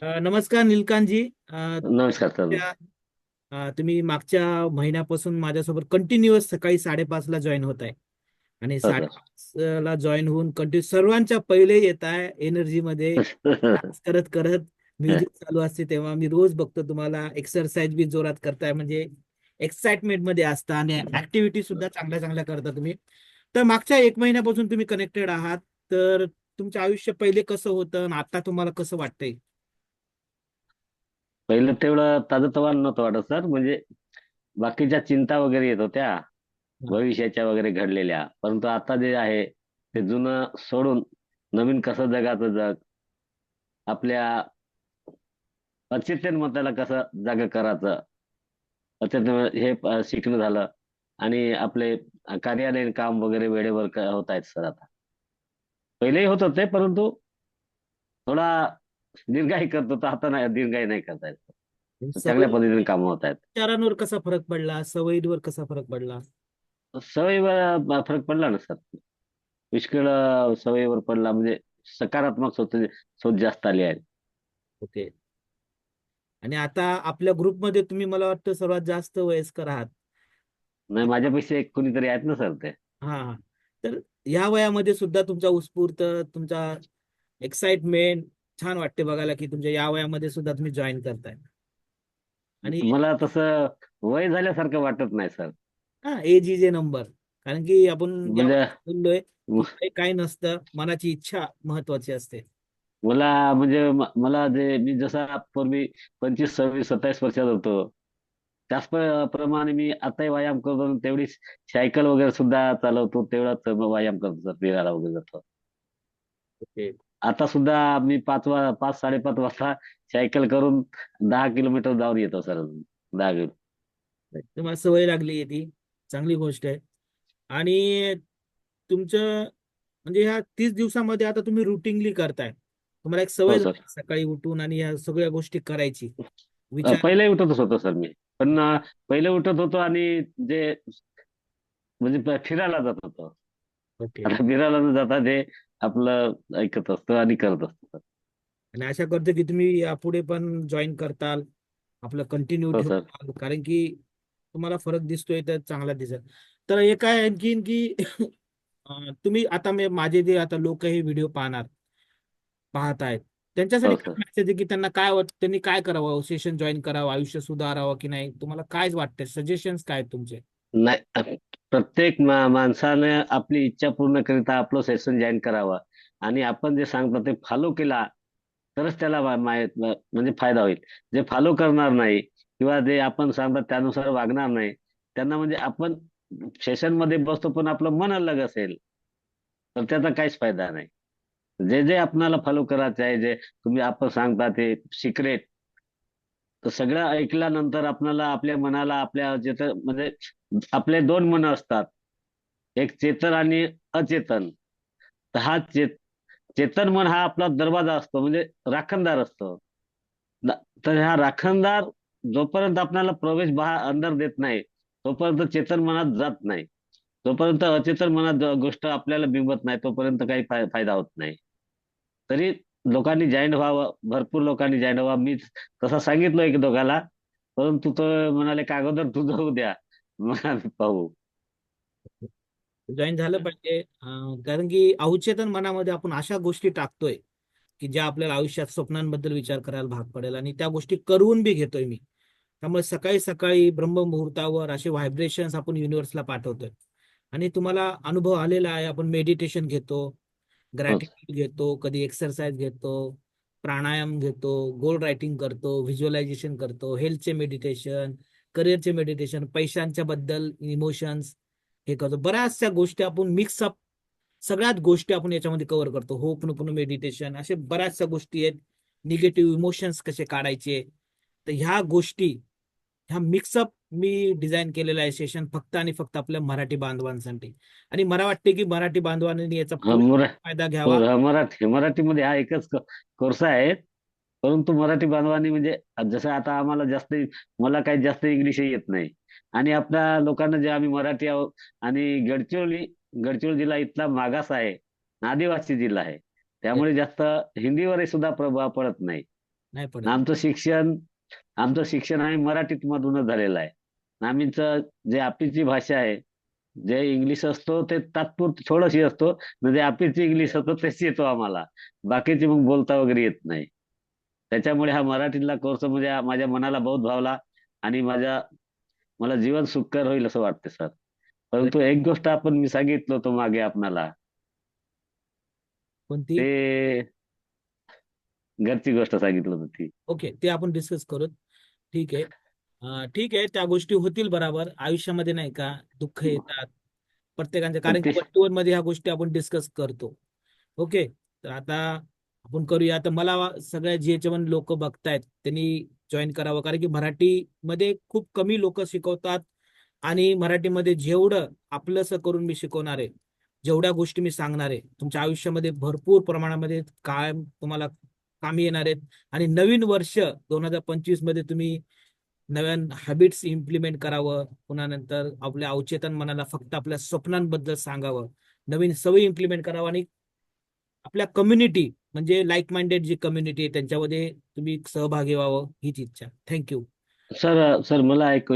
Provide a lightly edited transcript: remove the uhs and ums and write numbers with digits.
नमस्कार निलकांतजी. नमस्कार सर. तुम्ही मागच्या महिन्यापासून माझ्यासोबत कंटिन्युअस सकाळी 5:30 ला जॉईन होत आहे आणि हो सर. 5:30 ला जॉईन होऊन कंटिन्यू सर्वांच्या पहिले येत आहे एनर्जी मध्ये डान्स करत करत. म्युझिक चालू असते तेव्हा मी रोज बघतो तुम्हाला एक्सरसाइज बी जोरात करताय, म्हणजे एक्साइटमेंट मध्ये असता आणि ऍक्टिव्हिटी सुद्धा चांगल्या चांगल्या करता तुम्ही. तर मागच्या 1 महिन्यापासून तुम्ही कनेक्टेड आहात. तर तुमचं आयुष्य पहिले कसं होतं आणि आता तुम्हाला कसं वाटतंय? पहिलं तेवढं ताजंतवानं नव्हतं वाटत सर. म्हणजे बाकीच्या चिंता वगैरे येत होत्या, भविष्याच्या वगैरे घडलेल्या. परंतु आता जे आहे ते जुनं सोडून नवीन कसं जगाचं जग, आपल्या अचेतन मताला कसं जागा करायचं, अचेतन हे शिकणं झालं. आणि आपले कार्यालयीन काम वगैरे वेळेवर होत आहेत सर आता. पहिलेही होत होते, परंतु थोडा दीर्घाई करत होता. आता नाही, दीर्घाई नाही करता येत. चांगल्या पद्धतीने सवयी कामं होत आहेत. विचारांवर कसा फरक पडला, सवयींवर कसा फरक पडला? सवयीवर फरक पडला ना सर. पुष्कळ सवयीवर पडला. म्हणजे सकारात्मक सोच जास्त आली आहे. ओके. आणि आता आपल्या ग्रुपमध्ये तुम्ही मला वाटतं सर्वात जास्त वयस्कर आहात. नाही, माझ्यापेक्षा एक कोणीतरी आहेत ना सर ते. हा हा. तर या वयामध्ये सुद्धा तुमचा उत्स्फूर्त, तुमचा एक्साइटमेंट छान वाटते बघायला की तुमच्या या वयामध्ये सुद्धा तुम्ही जॉईन करताय. आणि मला तसं वय झाल्यासारखं वाटत नाही सर. हा, एज इज ए नंबर. कारण की आपण या म्हणजे वयात बोललोय म- की काही नसतं, मनाची इच्छा महत्वाची असते. मला म्हणजे मला जे मी जसा पूर्वी 25 26 27 वर्षात होतो, त्याच प्रमाणे मी आताही व्यायाम करतो. तेवढी सायकल वगैरे सुद्धा चालवतो. तेवढाच व्यायाम करतो सर, फिरायला वगैरे जातो. ओके. आता सुद्धा मी 5 5:30 वाजता सायकल करून 10 किलोमीटर जाऊन येतो सर. 10 किलो. तुम्हाला सवय लागली आहे ती चांगली गोष्ट आहे. आणि तुमचं म्हणजे ह्या 30 दिवसामध्ये आता तुम्ही रुटीनली करताय, तुम्हाला एक हो सवय सर. झाली सकाळी उठून आणि ह्या सगळ्या गोष्टी करायची विचार. पहिले उठतच होतो सर मी. पण पहिले उठत होतो आणि जे म्हणजे फिरायला जात होतो. ओके. आता फिरायला न जाता ते आपलं ऐकत असतो आणि करत असतो. आणि आशा करतो की तुम्ही यापुढे पण जॉईन करताल, आपलं कंटिन्यू हो सर. ठेवाल, कारण की तुम्हाला फरक दिसतोय तर चांगला दिसेल. तर एक आहे आणखीन की तुम्ही आता माझे जे आता लोक हे व्हिडिओ पाहत आहेत, त्यांच्यासाठी हो काय सर. मेसेज आहे की त्यांना काय वाटतं, त्यांनी काय करावं, सेशन जॉईन करावं, आयुष्य सुधारावं की नाही, तुम्हाला काय वाटतंय, सजेशन्स काय आहेत तुमचे? नाही, प्रत्येक माणसाने आपली इच्छा पूर्ण करिता आपलं सेशन जॉईन करावं. आणि आपण जे सांगतो ते फॉलो केला तरच त्याला म्हणजे फायदा होईल. जे फॉलो करणार नाही किंवा जे आपण सांगतो त्यानुसार वागणार नाही, त्यांना म्हणजे आपण सेशन मध्ये बसतो पण आपलं मन अलग असेल, तर त्याचा काहीच फायदा नाही. जे जे आपणाला फॉलो करायचं आहे, जे तुम्ही आपण सांगता ते सिक्रेट, तर सगळं ऐकल्यानंतर आपल्याला आपल्या मनाला आपल्या जिथं म्हणजे आपले दोन मन असतात, एक चेतन आणि अचेतन. तर चेतन मन हा आपला दरवाजा असतो, म्हणजे राखणदार असतो. द- तर हा राखणदार जोपर्यंत आपल्याला प्रवेश अंदर देत नाही, तोपर्यंत चेतन मनात जात नाही. जोपर्यंत अचेतन मनात गोष्ट आपल्याला बिंबत नाही, तोपर्यंत काही फायदा होत नाही. तरी लोकांनी जॉईन व्हावं, भरपूर लोकांनी जॉईन व्हावं. मी तसं सांगितलं एक दोघाला, परंतु तो म्हणाले का अगोदर तू जाऊ द्या, मग आम्ही पाहू. जॉईन झालं पाहिजे. कारण की अवचेतन मनामध्ये आपण अशा गोष्टी टाकतोय की ज्या आपल्याला आयुष्यात स्वप्नांबद्दल विचार करायला भाग पडेल, आणि त्या गोष्टी करून बी घेतोय मी. त्यामुळे सकाळी सकाळी ब्रह्ममुहूर्तावर असे व्हायब्रेशन्स आपण युनिव्हर्सला पाठवतोय. आणि तुम्हाला अनुभव आलेला आहे, आपण मेडिटेशन घेतो, हो. ग्रॅटिट्यूड घेतो, कधी एक्सरसाइज घेतो, प्राणायाम घेतो, गोल रायटिंग करतो, व्हिज्युअलायझेशन करतो, हेल्थचे मेडिटेशन, करिअरचे मेडिटेशन, पैशांच्या बद्दल इमोशन्स हे करतो. बऱ्याचशा गोष्टी आपण मिक्सअप, सगळ्याच गोष्टी आपण याच्यामध्ये कव्हर करतो. होपनोपनो मेडिटेशन, असे बऱ्याचशा गोष्टी आहेत. निगेटिव्ह इमोशन्स कसे काढायचे, तर ह्या गोष्टी, ह्या मिक्सअप मी डिझाईन केलेला आहे सेशन फक्त आणि फक्त आपल्या मराठी बांधवांसाठी. आणि मला वाटते की मराठी बांधवांनी याचा हा, पूर्ण फायदा घ्यावा. मराठीमध्ये हा एकच कोर्स आहे. परंतु मराठी बांधवांनी म्हणजे जसं आता आम्हाला जास्त, मला काही जास्त इंग्लिशही येत नाही. आणि आपल्या लोकांना जे आम्ही मराठी आहोत, आणि गडचिरोली जिल्हा इथला मागास आहे, आदिवासी जिल्हा आहे. त्यामुळे जास्त हिंदीवरही सुद्धा प्रभाव पडत नाही. नाही पडत. आमचं शिक्षण आहे मराठीत मधूनच झालेलं आहे. आमचं जे आपलीची भाषा आहे, जे इंग्लिश असतो ते तात्पुरतं थोडंशी असतो. म्हणजे आपलीची इंग्लिश असतो तेच येतो आम्हाला. बाकीची मग बोलता वगैरे येत नाही. त्याच्यामुळे हा मराठीतला कोर्स म्हणजे माझ्या मनाला बहुत भावला आणि मला जीवन सुखकर होईल असं वाटते सर. परंतु एक गोष्ट मी सांगितलं होतं मागे आपणाला, कोणती? ते घरची गोष्ट सांगितलं होतं ती. ओके, ते आपण डिस्कस करू. ठीक आहे. ठीक आहे, त्या गोष्टी होतील बरोबर आयुष्यामध्ये, नाही का? दुःख येतात प्रत्येकाच्या, पण कारण की ते 1-to-1 मध्ये ह्या गोष्टी आपण डिस्कस करतो. ओके. तर आता आपण करूया. तर मला सगळ्या जे लोक बघतायत त्यांनी जॉईन करावं, कारण की मराठीमध्ये खूप कमी लोक शिकवतात. आणि मराठीमध्ये जेवढं आपलंसं करून मी शिकवणार आहे, जेवढ्या गोष्टी मी सांगणार आहे, तुमच्या आयुष्यामध्ये भरपूर प्रमाणामध्ये कायम तुम्हाला कामी येणार आहेत. आणि नवीन वर्ष 2025 मध्ये तुम्ही नवीन हॅबिट्स इम्प्लिमेंट करावं. पुन्हा नंतर आपल्या अवचेतन मनाला फक्त आपल्या स्वप्नांबद्दल सांगावं, नवीन सवयी इम्प्लिमेंट करावं. आणि आपल्या कम्युनिटी, म्हणजे लाईक माइंडेड जी कम्युनिटी आहे त्यांच्यामध्ये तुम्ही सहभागी व्हावं, हीच इच्छा. थँक्यू. सर, मला एक